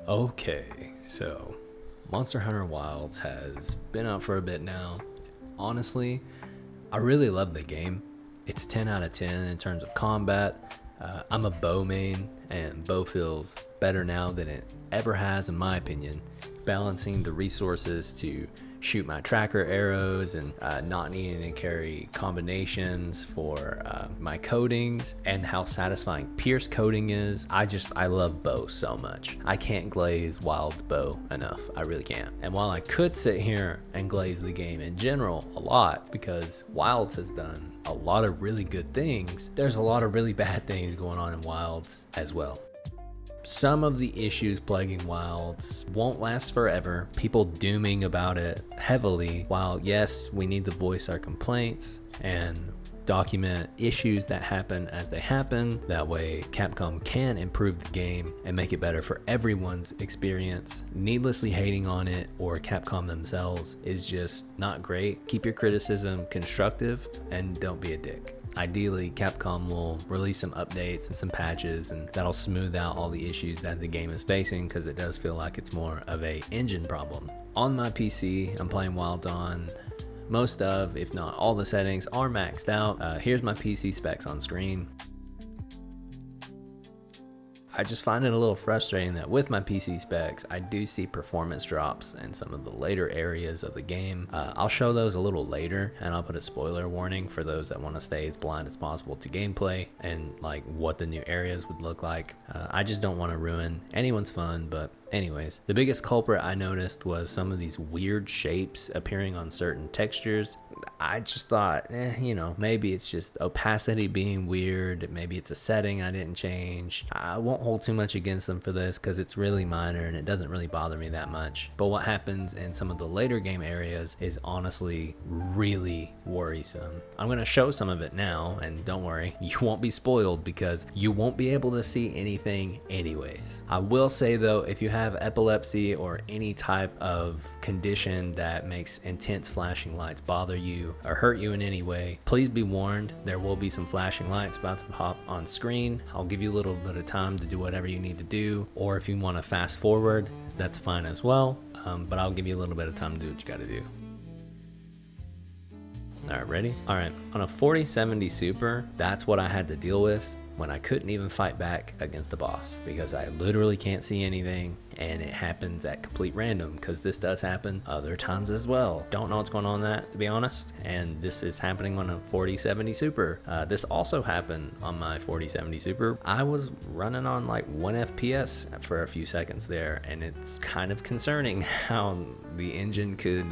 Okay, so Monster Hunter Wilds has been out for a bit now. Honestly, I really love the game. It's 10 out of 10 in terms of combat. I'm a bow main, and bow feels better now than it ever has, in my opinion. Balancing the resources to shoot my tracker arrows and not needing to carry combinations for my coatings, and how satisfying Pierce coating is. I love bow so much. I can't glaze Wild's bow enough. I really can't. And while I could sit here and glaze the game in general a lot, because Wilds has done a lot of really good things, there's a lot of really bad things going on in Wilds as well. Some of the issues plaguing Wilds won't last forever, people dooming about it heavily. While yes, we need to voice our complaints and document issues that happen as they happen, that way Capcom can improve the game and make it better for everyone's experience. Needlessly hating on it, or Capcom themselves, is just not great. Keep your criticism constructive and don't be a dick. Ideally, Capcom will release some updates and some patches, and that'll smooth out all the issues that the game is facing, because it does feel like it's more of a engine problem. On my PC, I'm playing Wild Dawn. Most of, if not all, the settings are maxed out. Here's my PC specs on screen. I just find it a little frustrating that with my PC specs, I do see performance drops in some of the later areas of the game. I'll show those a little later, and I'll put a spoiler warning for those that want to stay as blind as possible to gameplay and like what the new areas would look like. I just don't want to ruin anyone's fun, but anyways, the biggest culprit I noticed was some of these weird shapes appearing on certain textures. I just thought, maybe it's just opacity being weird. Maybe it's a setting I didn't change. I won't hold too much against them for this because it's really minor and it doesn't really bother me that much. But what happens in some of the later game areas is honestly really worrisome. I'm going to show some of it now, and don't worry, you won't be spoiled because you won't be able to see anything anyways. I will say though, if you have epilepsy or any type of condition that makes intense flashing lights bother you or hurt you in any way, please be warned, there will be some flashing lights about to pop on screen. I'll give you a little bit of time to do whatever you need to do, or if you want to fast forward, that's fine as well, but I'll give you a little bit of time to do what you got to do. All right, ready? All right, on a 4070 Super, that's what I had to deal with when I couldn't even fight back against the boss, because I literally can't see anything, and it happens at complete random, because this does happen other times as well. Don't know what's going on that, to be honest, and this is happening on a 4070 Super. This also happened on my 4070 Super. I was running on like 1 FPS for a few seconds there, and it's kind of concerning how the engine could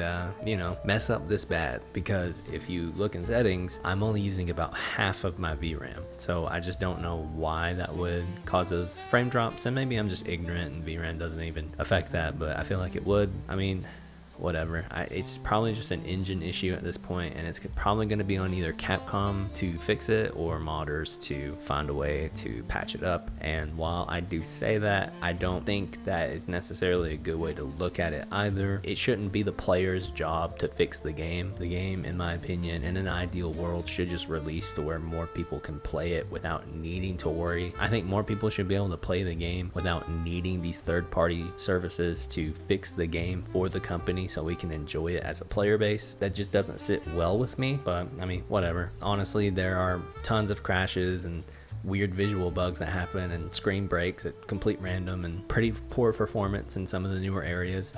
mess up this bad, because if you look in settings, I'm only using about half of my VRAM, so I just don't know why that would cause those frame drops, and maybe I'm just ignorant and VRAM doesn't even affect that, but I feel like it would. I mean, whatever. It's probably just an engine issue at this point, and it's probably going to be on either Capcom to fix it or modders to find a way to patch it up. And while I do say that, I don't think that is necessarily a good way to look at it either. It shouldn't be the player's job to fix the game. The game, in my opinion, in an ideal world, should just release to where more people can play it without needing to worry. I think more people should be able to play the game without needing these third-party services to fix the game for the company so we can enjoy it as a player base. That just doesn't sit well with me, but I mean, whatever. Honestly, there are tons of crashes and weird visual bugs that happen and screen breaks at complete random and pretty poor performance in some of the newer areas,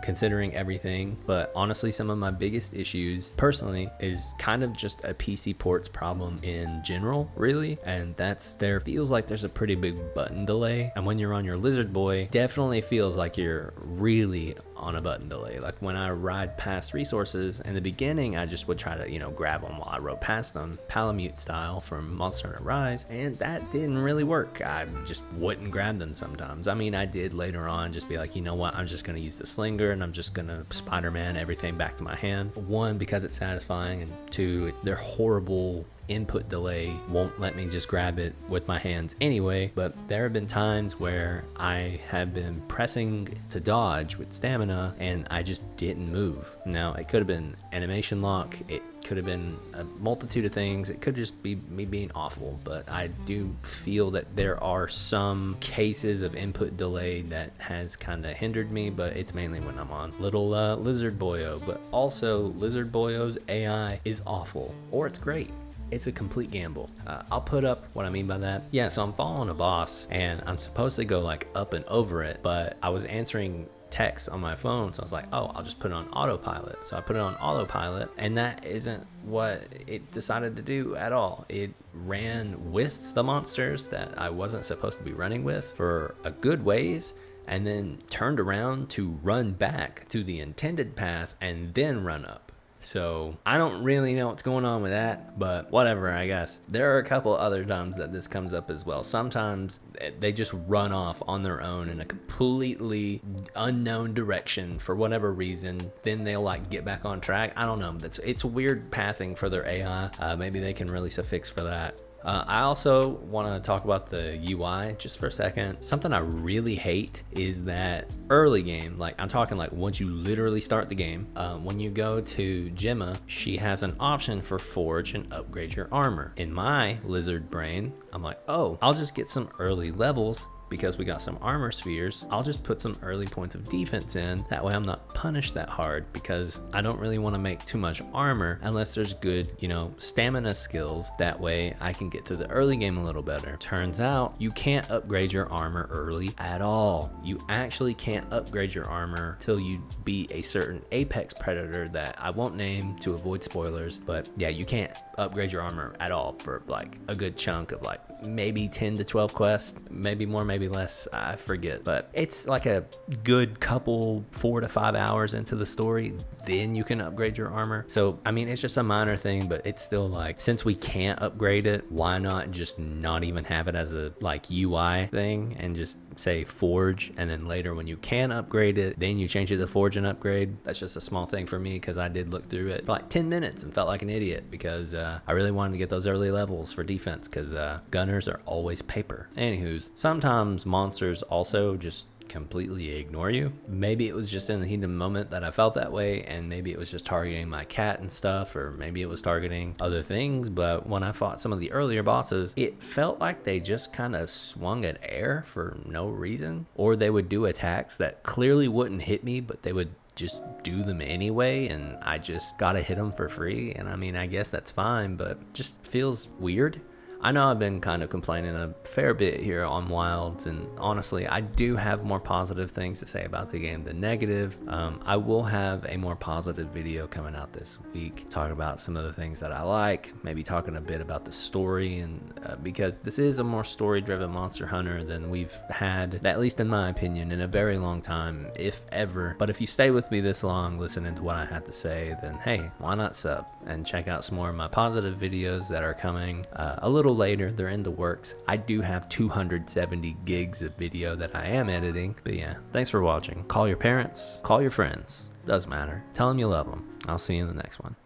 considering everything. But honestly, some of my biggest issues personally is kind of just a PC ports problem in general, really, and that's there feels like there's a pretty big button delay, and when you're on your Lizard Boy, definitely feels like you're really on a button delay. Like when I ride past resources in the beginning, I just would try to grab them while I rode past them, Palamute style from Monster Hunter Rise, and that didn't really work. I just wouldn't grab them sometimes. I mean, I did later on just be like, you know what, I'm just gonna use the slinger and I'm just gonna Spider-Man everything back to my hand. One, because it's satisfying, and two, they're horrible input delay won't let me just grab it with my hands anyway. But there have been times where I have been pressing to dodge with stamina and I just didn't move. Now, it could have been animation lock, it could have been a multitude of things, it could just be me being awful, but I do feel that there are some cases of input delay that has kind of hindered me, but it's mainly when I'm on little Lizard Boyo. But also, Lizard Boyo's AI is awful, or it's great. It's a complete gamble. I'll put up what I mean by that. Yeah, so I'm following a boss and I'm supposed to go like up and over it, but I was answering text on my phone, so I was like, oh, I'll just put it on autopilot. So I put it on autopilot, and that isn't what it decided to do at all. It ran with the monsters that I wasn't supposed to be running with for a good ways, and then turned around to run back to the intended path and then run up. So I don't really know what's going on with that, but whatever, I guess. There are a couple other times that this comes up as well. Sometimes they just run off on their own in a completely unknown direction for whatever reason. Then they'll like get back on track. I don't know. It's weird pathing for their AI. Maybe they can release a fix for that. I also want to talk about the UI just for a second. Something I really hate is that early game, like I'm talking like once you literally start the game, when you go to Gemma, she has an option for forge and upgrade your armor. In my lizard brain, I'm like, oh, I'll just get some early levels because we got some armor spheres. I'll just put some early points of defense in. That way I'm not punished that hard, because I don't really want to make too much armor unless there's good, stamina skills. That way I can get to the early game a little better. Turns out you can't upgrade your armor early at all. You actually can't upgrade your armor till you beat a certain apex predator that I won't name to avoid spoilers. But yeah, you can't upgrade your armor at all for like a good chunk of like maybe 10 to 12 quests, maybe more, maybe less, I forget. But it's like a good couple 4 to 5 hours into the story, then you can upgrade your armor. So I mean, it's just a minor thing, but it's still like, since we can't upgrade it, why not just not even have it as a like UI thing and just say forge, and then later when you can upgrade it, then you change it to forge and upgrade. That's just a small thing for me, because I did look through it for like 10 minutes and felt like an idiot because I really wanted to get those early levels for defense, because gunners are always paper. Anywho's, sometimes monsters also just completely ignore you. Maybe it was just in the heat of the moment that I felt that way, and maybe it was just targeting my cat and stuff, or maybe it was targeting other things. But when I fought some of the earlier bosses, it felt like they just kind of swung at air for no reason, or they would do attacks that clearly wouldn't hit me, but they would just do them anyway, and I just gotta hit them for free. And I mean, I guess that's fine, but just feels weird. I know I've been kind of complaining a fair bit here on Wilds, and honestly, I do have more positive things to say about the game than negative. I will have a more positive video coming out this week, talking about some of the things that I like, maybe talking a bit about the story, and because this is a more story-driven Monster Hunter than we've had, at least in my opinion, in a very long time, if ever. But if you stay with me this long listening to what I had to say, then hey, why not sub and check out some more of my positive videos that are coming a little later. They're in the works. I do have 270 gigs of video that I am editing. But yeah, thanks for watching. Call your parents, call your friends, doesn't matter. Tell them you love them. I'll see you in the next one.